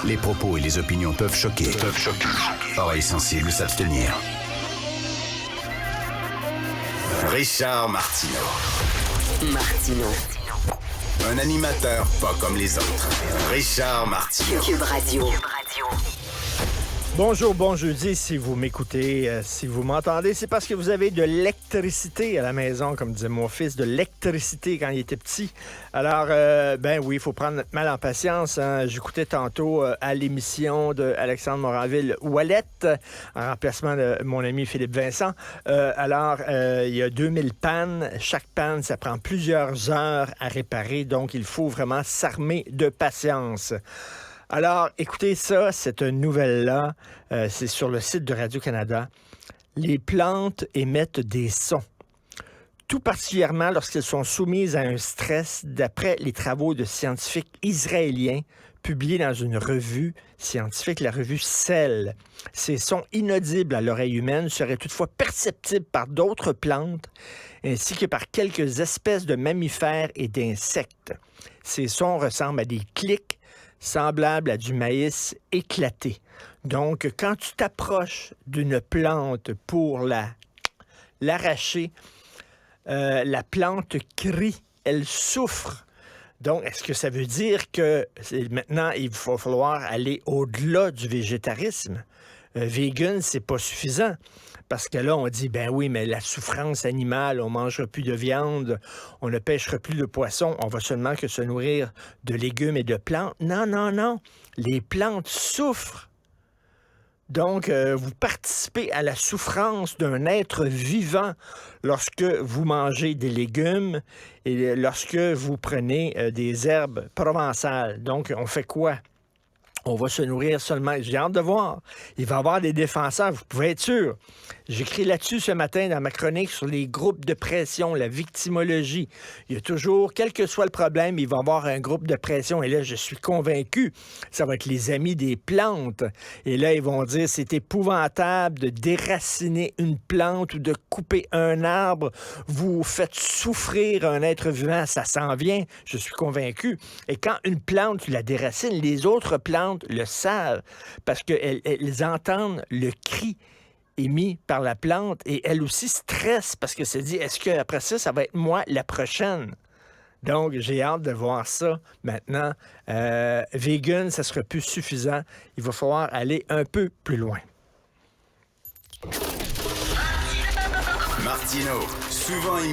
Les propos et les opinions peuvent choquer. Oreilles sensibles s'abstenir. Richard Martineau. Un animateur pas comme les autres. Richard Martineau. Cube Radio. Bonjour, bon jeudi. Si vous m'écoutez, si vous m'entendez, c'est parce que vous avez de l'électricité à la maison, comme disait mon fils, de l'électricité quand il était petit. Alors, ben oui, il faut prendre notre mal en patience. Hein. J'écoutais tantôt à l'émission de Alexandre Moranville-Ouellet, en remplacement de mon ami Philippe Vincent. Il y a 2000 pannes. Chaque panne, ça prend plusieurs heures à réparer, donc il faut vraiment s'armer de patience. Alors, écoutez ça, cette nouvelle-là, c'est sur le site de Radio-Canada. Les plantes émettent des sons, tout particulièrement lorsqu'elles sont soumises à un stress, d'après les travaux de scientifiques israéliens publiés dans une revue scientifique, la revue Cell. Ces sons inaudibles à l'oreille humaine seraient toutefois perceptibles par d'autres plantes, ainsi que par quelques espèces de mammifères et d'insectes. Ces sons ressemblent à des clics, semblable à du maïs éclaté. Donc, quand tu t'approches d'une plante pour l'arracher, la plante crie, elle souffre. Donc, est-ce que ça veut dire que maintenant, il va falloir aller au-delà du végétarisme? Vegan, c'est pas suffisant. Parce que là, on dit, ben oui, mais la souffrance animale, on ne mangera plus de viande, on ne pêchera plus de poisson, on va seulement que se nourrir de légumes et de plantes. Non, non, non. Les plantes souffrent. Donc, vous participez à la souffrance d'un être vivant lorsque vous mangez des légumes et lorsque vous prenez des herbes provençales. Donc, on fait quoi? On va se nourrir seulement. J'ai hâte de voir. Il va y avoir des défenseurs, vous pouvez être sûr. J'écris là-dessus ce matin dans ma chronique sur les groupes de pression, la victimologie. Il y a toujours, quel que soit le problème, il va y avoir un groupe de pression. Et là, je suis convaincu, ça va être les amis des plantes. Et là, ils vont dire, c'est épouvantable de déraciner une plante ou de couper un arbre. Vous faites souffrir un être vivant, ça s'en vient. Je suis convaincu. Et quand une plante, tu la déracines, les autres plantes le savent parce qu'elles entendent le cri émis par la plante et elles aussi stressent parce que se dit, est-ce qu'après ça va être moi la prochaine? Donc, j'ai hâte de voir ça maintenant. Vegan, ça ne sera plus suffisant. Il va falloir aller un peu plus loin. Martineau, souvent imité